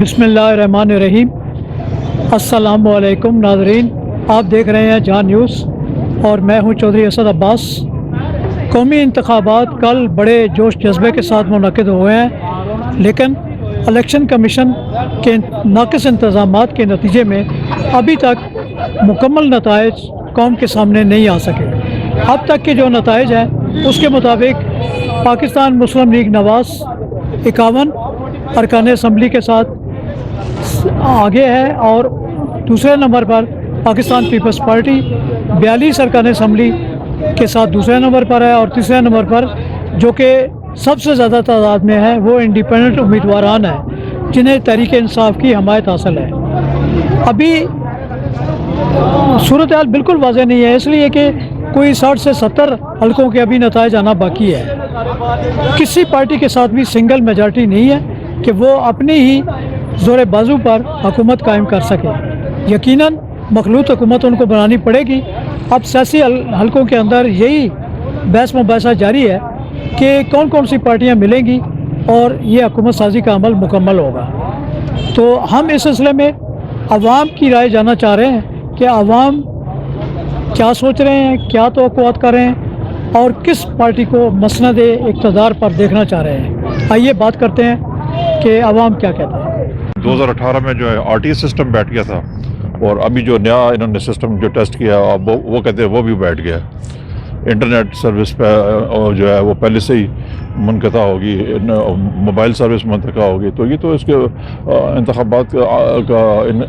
بسم اللہ الرحمن الرحیم۔ السلام علیکم ناظرین، آپ دیکھ رہے ہیں جہاں نیوز اور میں ہوں چودھری اسد عباس۔ قومی انتخابات کل بڑے جوش جذبے کے ساتھ منعقد ہوئے ہیں، لیکن الیکشن کمیشن کے ناقص انتظامات کے نتیجے میں ابھی تک مکمل نتائج قوم کے سامنے نہیں آ سکے۔ اب تک کے جو نتائج ہیں اس کے مطابق پاکستان مسلم لیگ نواز 51 ارکان اسمبلی کے ساتھ آگے ہے، اور دوسرے نمبر پر پاکستان پیپلز پارٹی 42 ارکان اسمبلی کے ساتھ دوسرے نمبر پر ہے، اور تیسرے نمبر پر جو کہ سب سے زیادہ تعداد میں ہے وہ انڈیپینڈنٹ امیدواران ہیں جنہیں تحریک انصاف کی حمایت حاصل ہے۔ ابھی صورتحال بالکل واضح نہیں ہے، اس لیے کہ کوئی 60 سے 70 حلقوں کے ابھی نتائج آنا باقی ہے۔ کسی پارٹی کے ساتھ بھی سنگل میجارٹی نہیں ہے کہ وہ اپنی ہی زور بازو پر حکومت قائم کر سکے۔ یقیناً مخلوط حکومت ان کو بنانی پڑے گی۔ اب سیاسی حلقوں کے اندر یہی بحث مباحثہ جاری ہے کہ کون کون سی پارٹیاں ملیں گی اور یہ حکومت سازی کا عمل مکمل ہوگا۔ تو ہم اس سلسلے میں عوام کی رائے جاننا چاہ رہے ہیں کہ عوام کیا سوچ رہے ہیں، کیا توقعات کر رہے ہیں، اور کس پارٹی کو مسند اقتدار پر دیکھنا چاہ رہے ہیں۔ آئیے بات کرتے ہیں کہ عوام کیا کہتے ہیں۔ 2018 میں جو ہے RTI سسٹم بیٹھ گیا تھا، اور ابھی جو نیا انہوں نے سسٹم جو ٹیسٹ کیا اب وہ کہتے ہیں وہ بھی بیٹھ گیا۔ انٹرنیٹ سروس پہ جو ہے وہ پہلے سے ہی منقطع ہوگی، موبائل سروس منقطع ہوگی، تو یہ تو اس کے انتخابات کا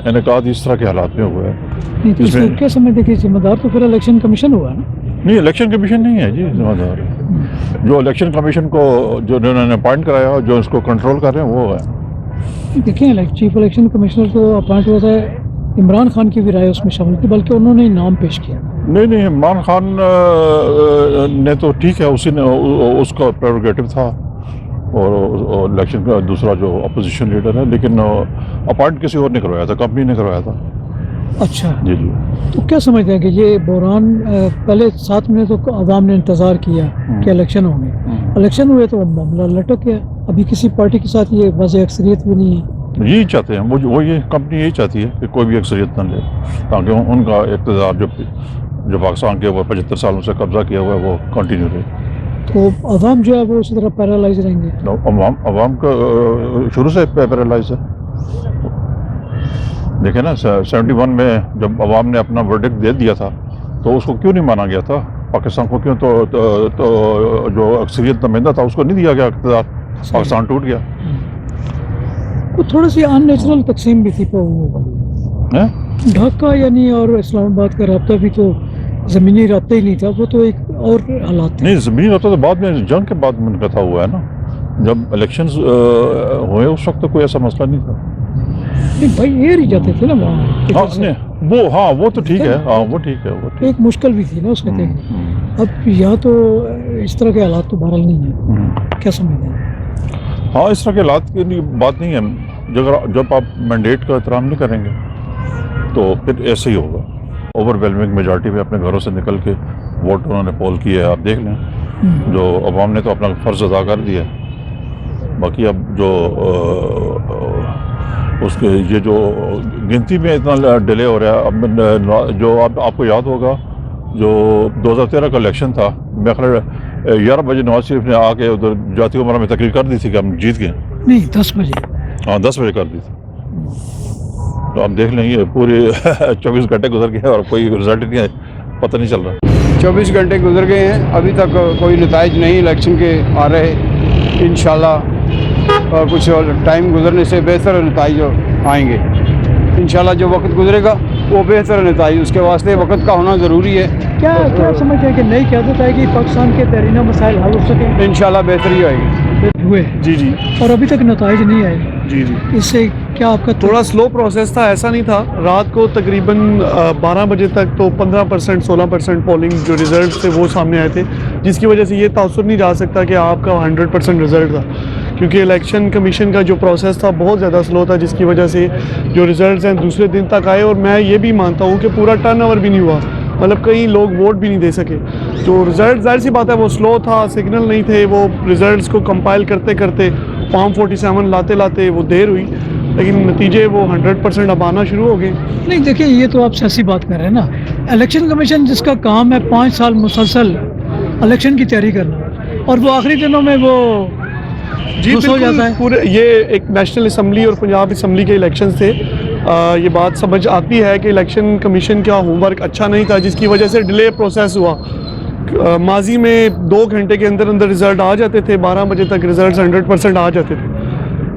انعقاد اس طرح کے حالات میں ہوا ہے۔ اس میں کیا سمجھتے کہ ذمہ دار تو پھر الیکشن کمیشن ہوا نا؟ نہیں، الیکشن کمیشن نہیں ہے جی ذمہ دار۔ جو الیکشن کمیشن کو جو انہوں نے اپوائنٹ کرایا، جو اس کو کنٹرول کر رہے ہیں وہ ہے۔ دیکھیں، چیف الیکشن کمشنر تو اپوائنٹ ہوا تھا، عمران خان کی بھی رائے اس میں شامل تھی، بلکہ انہوں نے نام پیش کیا۔ نہیں، عمران خان نے تو ٹھیک ہے، اسی نے اس کا پریروگیٹو تھا، اور الیکشن کا دوسرا جو اپوزیشن لیڈر ہے، لیکن اپوائنٹ کسی اور نے کروایا تھا، کمپنی نے کروایا تھا۔ اچھا جی۔ تو کیا سمجھتے ہیں کہ یہ بحران پہلے 7 مہینے تو عوام نے انتظار کیا کہ الیکشن ہوں گے، الیکشن ہوئے تو معاملہ لٹک گیا، ابھی کسی پارٹی کے ساتھ یہ واضح اکثریت بھی نہیں ہے۔ یہی چاہتے ہیں وہ یہ کمپنی یہی چاہتی ہے کہ کوئی بھی اکثریت نہ لے، تاکہ ان کا اقتدار جو پاکستان کے اوپر 75 سالوں سے قبضہ کیا ہوا ہے وہ کنٹینیو رہے۔ تو عوام جو ہے وہ اسی طرح پیرالائز رہیں گے؟ عوام کا شروع سے پیرالائز ہے۔ دیکھیں نا، 71 میں جب عوام نے اپنا ورڈکٹ دے دیا تھا تو اس کو کیوں نہیں مانا گیا تھا؟ پاکستان کو کیوں تو جو اکثریت نمائندہ تھا اس کو نہیں دیا گیا اقتدار، پاکستان ٹوٹ گیا۔ وہ تھوڑی سی ان نیچرل تقسیم بھی تھی ڈھاکہ یعنی، اور اسلام آباد کا رابطہ بھی تو زمینی رابطہ ہی نہیں تھا، وہ تو ایک اور حالات تھے۔ نہیں، زمینی رابطہ تو بعد میں جنگ کے بعد منقطع ہوا ہے نا، جب الیکشنز ہوئے اس وقت تو کوئی ایسا مسئلہ نہیں تھا۔ نہیں بھائی، ایئر ہی جاتے تھے نا وہاں، وہ تو ٹھیک ہے، وہ ٹھیک ہے۔ ایک مشکل بھی تھی نا اس کے تحت۔ اب یہاں تو اس طرح کے حالات تو بہرحال نہیں ہیں، کیا سمجھتے ہیں؟ ہاں، اس طرح کے حالات کی بات نہیں ہے۔ جب آپ مینڈیٹ کا احترام نہیں کریں گے تو پھر ایسے ہی ہوگا۔ اوور ویلمنگ میجارٹی میں اپنے گھروں سے نکل کے ووٹ انہوں نے پول کیا ہے، آپ دیکھ لیں، جو عوام نے تو اپنا فرض ادا کر دیا ہے۔ باقی اب جو اس کے یہ جو گنتی میں اتنا ڈیلے ہو رہا ہے، اب جو آپ کو یاد ہوگا جو 2013 کا الیکشن تھا، میرے خیال 11 بجے نواز شریف نے آ کے ادھر جاتی عمرہ میں تقریر کر دی تھی کہ ہم جیت گئے۔ نہیں، 10 بجے، ہاں 10 بجے کر دی تھی۔ تو آپ دیکھ لیں، یہ پورے 24 گھنٹے گزر گئے اور کوئی رزلٹ نہیں ہے، پتہ نہیں چل رہا۔ 24 گھنٹے گزر گئے ہیں، ابھی تک کوئی نتائج نہیں الیکشن کے آ رہے۔ انشاءاللہ کچھ ٹائم گزرنے سے بہتر نتائج آئیں گے انشاءاللہ۔ جو وقت گزرے گا وہ بہتر نتائج، اس کے واسطے وقت کا ہونا ضروری ہے۔ کیا سمجھتے ہیں کہ نئی قیادت آئے گی پاکستان کے دیرینہ مسائل حل ہو سکیں؟ انشاءاللہ بہتری آئے گی۔ ہوئے جی اور ابھی تک نتائج نہیں آئے، جی۔ اس سے کیا آپ کا تھوڑا سلو پروسیس تھا، ایسا نہیں تھا۔ رات کو تقریباً 12 بجے تک تو 15% 16% پولنگ جو ریزلٹ تھے وہ سامنے آئے تھے، جس کی وجہ سے یہ تاثر نہیں جا سکتا کہ آپ کا 100% رزلٹ تھا، کیونکہ الیکشن کمیشن کا جو پروسیس تھا بہت زیادہ سلو تھا، جس کی وجہ سے جو ریزلٹس ہیں دوسرے دن تک آئے۔ اور میں یہ بھی مانتا ہوں کہ پورا ٹرن اوور بھی نہیں ہوا، مطلب کئی لوگ ووٹ بھی نہیں دے سکے۔ تو رزلٹ ظاہر سی بات ہے وہ سلو تھا، سگنل نہیں تھے، وہ رزلٹس کو کمپائل کرتے کرتے فارم 47 لاتے وہ دیر ہوئی۔ لیکن نتیجے وہ 100% اب آنا شروع ہو گئے. نہیں دیکھیں یہ تو آپ سیاسی بات کر رہے ہیں نا. الیکشن کمیشن جس کا کام ہے 5 سال مسلسل الیکشن کی تیاری کرنا اور وہ آخری دنوں میں وہ جی غصہ ہو بالکل جاتا ہے. پورے یہ ایک نیشنل اسمبلی اور پنجاب اسمبلی کے الیکشن تھے. یہ بات سمجھ آتی ہے کہ الیکشن کمیشن کا ہوم ورک اچھا نہیں تھا جس کی وجہ سے ڈیلے پروسیس ہوا. ماضی میں 2 گھنٹے کے اندر اندر رزلٹ آ جاتے تھے, 12 بجے تک رزلٹس 100% آ جاتے تھے.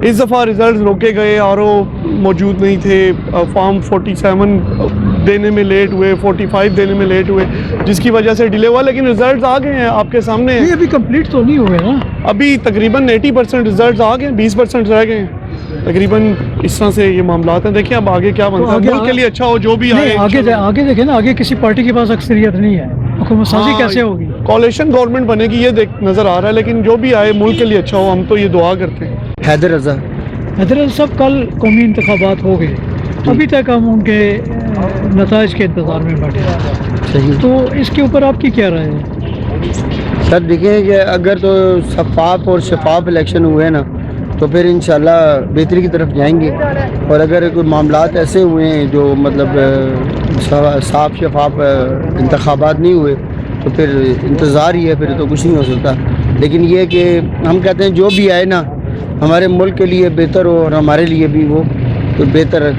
اس دفعہ رزلٹس روکے گئے, RO موجود نہیں تھے, فارم 47 دینے میں لیٹ ہوئے, 45 دینے میں لیٹ ہوئے جس کی وجہ سے ڈیلے ہوا. لیکن رزلٹس آ گئے ہیں آپ کے سامنے. یہ ابھی کمپلیٹ تو نہیں ہوئے نا, ابھی تقریباً 80% رزلٹس آ گئے, 20% رہ گئے ہیں تقریباً. اس طرح سے یہ معاملات ہیں. دیکھیں اب آگے کیا بنتا ہے. آگے ملک کے لیے اچھا ہو جو بھی آئے. آگے دیکھیں نا, آگے کسی پارٹی کے پاس اکثریت نہیں ہے, حکومت سازی کیسے ہوگی؟ کولیشن گورنمنٹ بنے گی یہ نظر آ رہا ہے. لیکن جو بھی آئے ملک کے لیے اچھا ہو, ہم تو یہ دعا کرتے ہیں. حیدر رضا. حیدر صاحب کل قومی انتخابات ہو گئے, ابھی تک ہم ان کے نتائج کے انتظار میں بیٹھے ہیں, صحیح. تو اس کے اوپر آپ کی کیا رائے ہے؟ سر دیکھیں کہ اگر تو شفاف اور شفاف الیکشن ہوئے نا تو پھر انشاءاللہ بہتری کی طرف جائیں گے. اور اگر کوئی معاملات ایسے ہوئے ہیں جو مطلب صاف شفاف انتخابات نہیں ہوئے تو پھر انتظار ہی ہے, پھر تو کچھ نہیں ہو سکتا. لیکن یہ کہ ہم کہتے ہیں جو بھی آئے نا ہمارے ملک کے لیے بہتر ہو اور ہمارے لیے بھی وہ تو بہتر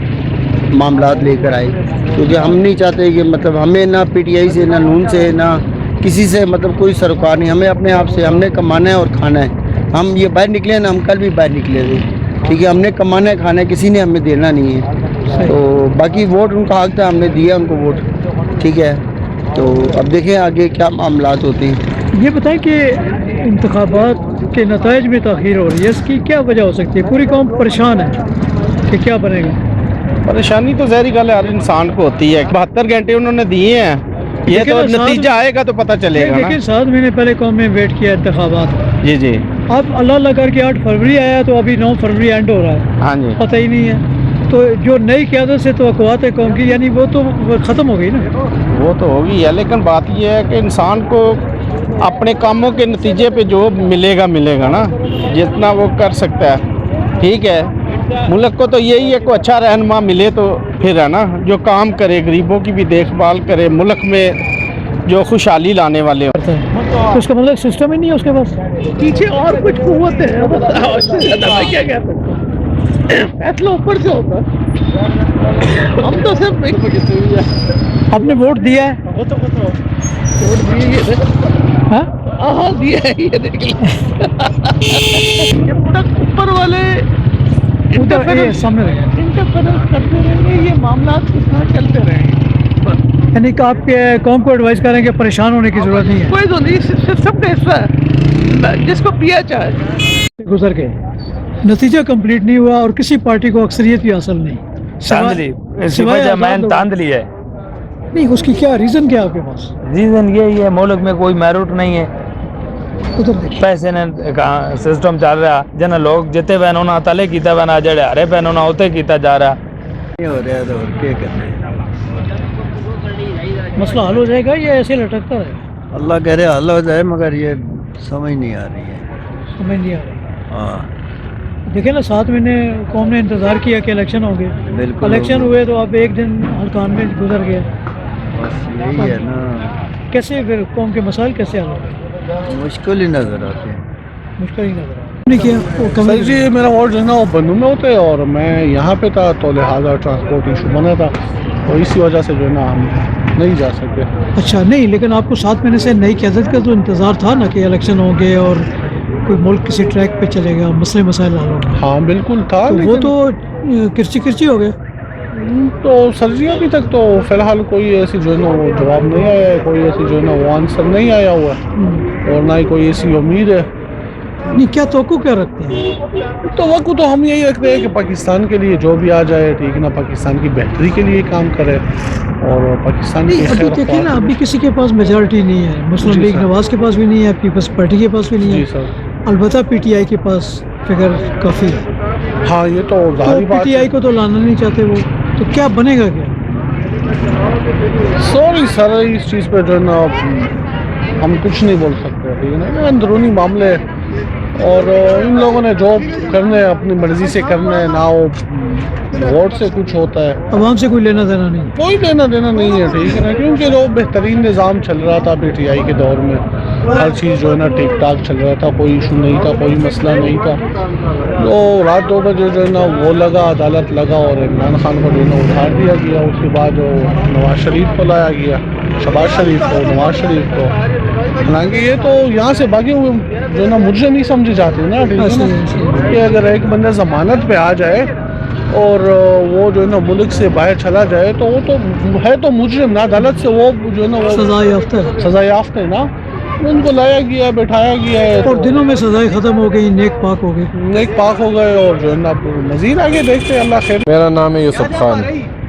معاملات لے کر آئے. کیونکہ ہم نہیں چاہتے کہ مطلب ہمیں نہ PTI سے نہ نون سے نہ کسی سے مطلب کوئی سروکار نہیں. ہمیں اپنے آپ سے ہم نے کمانا ہے اور کھانا ہے. ہم یہ باہر نکلے ہیں نا, ہم کل بھی باہر نکلے تھے, ٹھیک ہے. ہم نے کمانا ہے, کھانا ہے, کسی نے ہمیں دینا نہیں ہے. تو باقی ووٹ ان کا حق تھا, ہم نے دیا ان کو ووٹ, ٹھیک ہے. تو اب دیکھیں آگے کیا معاملات ہوتے ہیں. یہ بتائیں کہ انتخابات کے نتائج میں تاخیر ہو رہی ہے, اس کی کیا وجہ ہو سکتی ہے؟ پوری قوم پریشان ہے کہ کیا بنے گا. پریشانی تو ظاہری گل ہے ہر انسان کو ہوتی ہے. 72 گھنٹے انہوں نے دیے ہیں, یہ تو نتیجہ آئے گا تو پتہ چلے گا. لیکن 7 مہینے پہلے قوم نے ویٹ کیا انتخابات. جی جی. اب اللہ کر کے 8 فروری آیا تو ابھی 9 فروری اینڈ ہو رہا ہے, ہاں جی. پتہ ہی نہیں ہے. تو جو نئی قیادت سے توقعات ہے قوم کی, یعنی وہ تو ختم ہو گئی نا. وہ تو ہوگی ہے, لیکن بات یہ ہے کہ انسان کو اپنے کاموں کے نتیجے پہ جو ملے گا نا, جتنا وہ کر سکتا ہے, ٹھیک ہے. ملک کو تو یہی ہے کہ اچھا رہنما ملے تو پھر ہے نا, جو کام کرے, غریبوں کی بھی دیکھ بھال کرے, ملک میں جو خوشحالی لانے والے تو اس کا مطلب سسٹم ہی نہیں ہے اس کے پاس. پیچھے اور کچھ قوت ہے, کیا کہتے ہیں, فیصلہ اوپر سے ہوتا ہے. ہم تو صرف آپ نے ووٹ دیا ہے؟ ہاں دیا ہے, یہ دیکھ اوپر والے سامنے رہے, انٹرفیرنس کرتے رہیں گے, یہ معاملات کس طرح چلتے رہیں گے. یعنی کہ آپ کے قوم کو ایڈوائز کریں کہ پریشان ہونے کی ضرورت نہیں ہے. کوئی تو نہیں, سسٹم کا حصہ ہے, جس کو پیا چاہے. گزر گئے, نتیجہ کمپلیٹ نہیں ہوا اور کسی پارٹی کو اکثریت بھی حاصل نہیں. تاندلی ہے. نہیں, اس کی کیا ریزن کیا آپ کے پاس؟ ریزن یہی ہے ملک میں کوئی میرٹ نہیں ہے, پیسے نے سسٹم چل رہا, جنا لوگ جتے بہن ہونا تلے کیتا بنا, جڑے ہرے بہن ہونا ہوتے کیتا جا رہا. ہو رہا ہے تو کیا کرتے ہیں. مسئلہ حل ہو جائے گا یا ایسے لٹکتا رہے گا؟ اللہ کہہ رہے حل ہو جائے, مگر یہ سمجھ نہیں آ رہی ہے. سمجھ نہیں آ رہی. ہاں دیکھیں نا, 7 مہینے قوم نے انتظار کیا کہ الیکشن ہوں گے. بالکل الیکشن ہوئے تو اب ایک دن حلقان میں گزر گیا. بس یہی ہے نا, کیسے پھر قوم کے مسائل کیسے حل ہوگے؟ مشکل ہی نظر آتے ہیں. مشکل ہی نظر نہیں کیا. سر جی میرا وارڈ جو ہے نا وہ بنو میں ہوتے ہے اور میں یہاں پہ تھا, تو لہٰذا ٹرانسپورٹ ایشو بنا تھا, اور اسی وجہ سے جو ہے نا ہم نہیں جا سکتے. اچھا, نہیں لیکن آپ کو 7 مہینے سے نئی قیادت کا تو انتظار تھا نا کہ الیکشن ہوں گے اور کوئی ملک کسی ٹریک پہ چلے گا, مسئلے مسائل حل ہوں گے. ہاں بالکل تھا, تو وہ تو کرچی ہو گیا. تو سر جی ابھی تک تو فی الحال کوئی ایسی جو ہے نا وہ جواب نہیں آیا ہے, کوئی ایسی جو ہے نا وہ آنسر نہیں آیا ہوا ہے, اور نہ ہی کوئی ایسی امید ہے. نہیں, کیا توقع کیا رکھتے ہیں؟ توقع تو ہم یہی رکھتے ہیں کہ پاکستان کے لیے جو بھی آ جائے, ٹھیک نا, پاکستان کی بہتری کے لیے کام کرے اور پاکستان کی ابھی دیکھیں نا, ابھی کسی کے پاس میجارٹی نہیں ہے. مسلم لیگ نواز کے پاس بھی نہیں ہے, پیپلز پارٹی کے پاس بھی نہیں ہے. جی سر. البتہ PTI کے پاس فگر کافی ہے. ہاں یہ تو ظاہری بات ہے. PTI کو تو لانا نہیں چاہتے وہ, تو کیا بنے گا کیا؟ سوری سر, اس چیز پہ جو ہے نا ہم کچھ نہیں بول سکتے, ٹھیک ہے نا, اندرونی معاملے اور ان لوگوں نے جو کرنا ہے اپنی مرضی سے کرنا ہے، نہ وہ ووٹ سے کچھ ہوتا ہے، عوام سے کوئی لینا دینا نہیں. کوئی لینا دینا نہیں ہے، ٹھیک ہے نا، کیونکہ جو بہترین نظام چل رہا تھا پی ٹی آئی کے دور میں، ہر چیز جو ہے نا ٹھیک ٹھاک چل رہا تھا، کوئی ایشو نہیں تھا، کوئی مسئلہ نہیں تھا. تو رات 2 بجے جو ہے نا وہ لگا، عدالت لگا اور عمران خان کو جو ہے نا اٹھا دیا گیا. اس کے بعد جو نواز شریف کو لایا گیا، شہباز شریف کو، نواز شریف کو. حالانکہ یہ تو یہاں سے بھاگے ہوئے جو ہے نا مجرم نہیں سمجھے جاتے نا، ٹھیک ہے نا، کہ اگر ایک بندہ ضمانت پہ آ جائے اور وہ جو ہے نا ملک سے باہر چلا جائے تو وہ تو ہے تو مجرم نا، عدالت سے وہ جو ہے نا وہ سزا یافتہ ہے. سزا یافتہ ہے نا. ان کو لایا گیا، بٹھایا گیا ہے، اور دنوں میں سزائیں ختم ہو گئی، نیک پاک ہو گئی. نیک پاک ہو گئے. اور جو ہے نا مزید آگے دیکھتے ہیں، اللہ خیر. میرا نام ہے یوسف خان.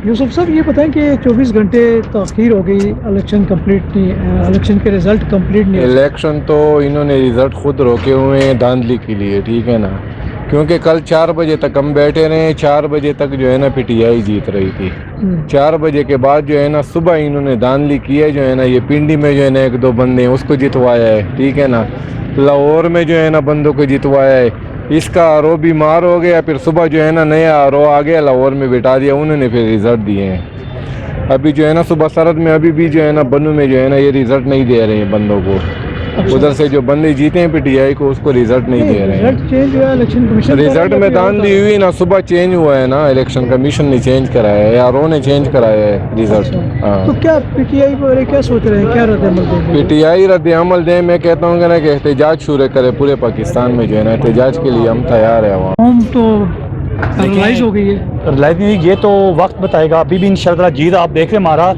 یوسف صاحب یہ بتائیں کہ 24 گھنٹے تاخیر ہو گئی، الیکشن کمپلیٹ نہیں، الیکشن کے رزلٹ کمپلیٹ نہیں. الیکشن تو انہوں نے رزلٹ خود روکے ہوئے ہیں دھاندلی کے لیے، ٹھیک ہے نا، کیونکہ کل 4 بجے تک ہم بیٹھے رہے، 4 بجے تک جو ہے نا پی ٹی آئی جیت رہی تھی. 4 بجے کے بعد جو ہے نا صبح انہوں نے دھاندلی کی ہے، جو ہے نا یہ پنڈی میں جو ہے نا 1-2 بندے ہیں اس کو جتوایا ہے، ٹھیک ہے نا، لاہور میں جو ہے نا بندوں کو جتوایا ہے. اس کا آرو بیمار ہو گیا، پھر صبح جو ہے نا نیا آرو آ گیا، لاہور میں بٹھا دیا انہوں نے، پھر رزلٹ دیے ہیں. ابھی جو ہے نا صبح سرد میں ابھی بھی جو ہے نا بنو میں جو ہے نا یہ رزلٹ نہیں دے رہے ہیں بندوں کو. ادھر سے جو بندے جیتے ہیں پی ٹی آئی کو اس کو رزلٹ نہیں دے رہے ہیں. رزلٹ چینج ہوا الیکشن کمیشن، رزلٹ میں دھاندلی ہوئی نا، صبح چینج ہوا ہے نا، الیکشن کمیشن نے چینج کرایا ہے، آر او نے چینج کرایا ہے رزلٹ. تو کیا پی ٹی آئی والے کیا سوچ رہے ہیں، کیا رد عمل دیں گے؟ پی ٹی آئی رد عمل دے، میں کہتا ہوں کہ نا کہ احتجاج شروع کرے پورے پاکستان میں، جو ہے نا احتجاج کے لیے ہم تیار ہیں. قوم تو پیرالائز ہو گئی ہے. نہیں، یہ تو وقت بتائے گا. ابھی بھی انشاءاللہ جیت آپ دیکھ رہے، ہمارا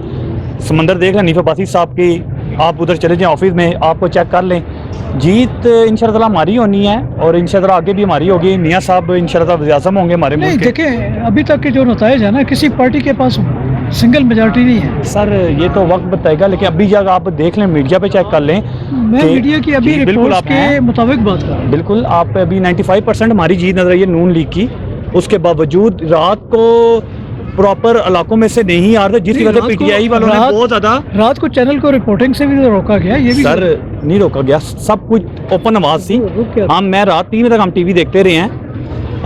سمندر دیکھ رہے حنیف عباسی صاحب کی، آپ ادھر چلے جائیں آفس میں، آپ کو چیک کر لیں. جیت انشاءاللہ ہماری ہونی ہے اور انشاءاللہ آگے بھی ہماری ہوگی. میاں صاحب انشاءاللہ وزیر اعظم ہوں گے ہمارے نہیں ملک کے. دیکھیں ابھی تک کے جو نتائج ہیں نا، کسی پارٹی کے پاس سنگل میجارٹی نہیں ہے. سر یہ تو وقت بتائے گا، لیکن ابھی جب آپ دیکھ لیں میڈیا پہ چیک کر لیں. میں میڈیا کی ابھی رپورٹس کے مطابق بات کر رہا ہوں. بالکل آپ ابھی 95% ہماری جیت نظر آئی ہے نون لیگ کی. اس کے باوجود رات کو پراپر علاقوں میں سے نہیں آ رہے، جس کی وجہ سے پی ٹی آئی والوں نے بہت زیادہ رات کو چینل کو رپورٹنگ سے بھی روکا گیا. یہ بھی سر نہیں روکا گیا، سب کچھ اوپن آواز تھی. میں رات 3 بجے تک ہم ٹی وی دیکھتے رہے ہیں.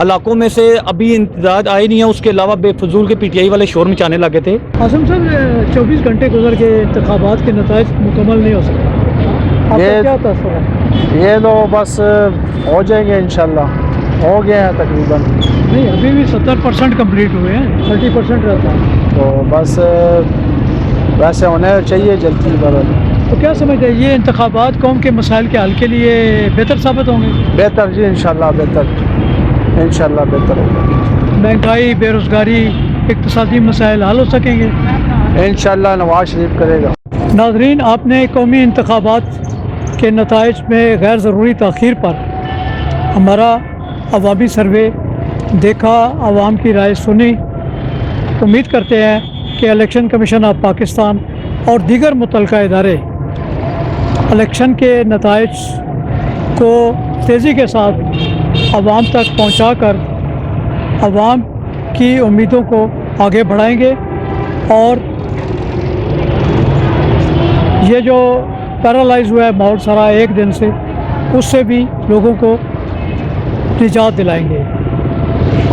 علاقوں میں سے ابھی امتداد آئے نہیں ہے، اس کے علاوہ بے فضول کے پی ٹی آئی والے شور مچانے لگے تھے. قاسم صاحب 24 گھنٹے گزر کے انتخابات کے نتائج مکمل نہیں ہو سکتے، آپ کا کیا تاثر ہے؟ یہ تو بس ہو جائیں گے انشاءاللہ، ہو گیا ہے تقریباً. نہیں ابھی بھی 70% کمپلیٹ ہوئے ہیں، 30% رہتا ہے. تو بس ویسے ہونے چاہیے جلدی برابر. تو کیا سمجھتے ہیں یہ انتخابات قوم کے مسائل کے حل کے لیے بہتر ثابت ہوں گے؟ بہتر جی، انشاءاللہ بہتر، انشاءاللہ بہتر ہوگا. مہنگائی، بے روزگاری، اقتصادی مسائل حل ہو سکیں گے انشاءاللہ. نواز شریف کرے گا. ناظرین، آپ نے قومی انتخابات کے نتائج میں غیر ضروری تاخیر پر ہمارا عوامی سروے دیکھا، عوام کی رائے سنی. امید کرتے ہیں کہ الیکشن کمیشن آف پاکستان اور دیگر متعلقہ ادارے الیکشن کے نتائج کو تیزی کے ساتھ عوام تک پہنچا کر عوام کی امیدوں کو آگے بڑھائیں گے، اور یہ جو پیرالائز ہوا ہے ماحول سارا ایک دن سے، اس سے بھی لوگوں کو نجات دلائیں گے.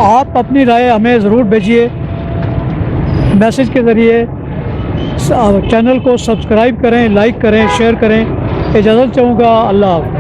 آپ اپنی رائے ہمیں ضرور بھیجیے میسج کے ذریعے. چینل کو سبسکرائب کریں، لائک کریں، شیئر کریں. اجازت چاہوں گا. اللہ حافظ.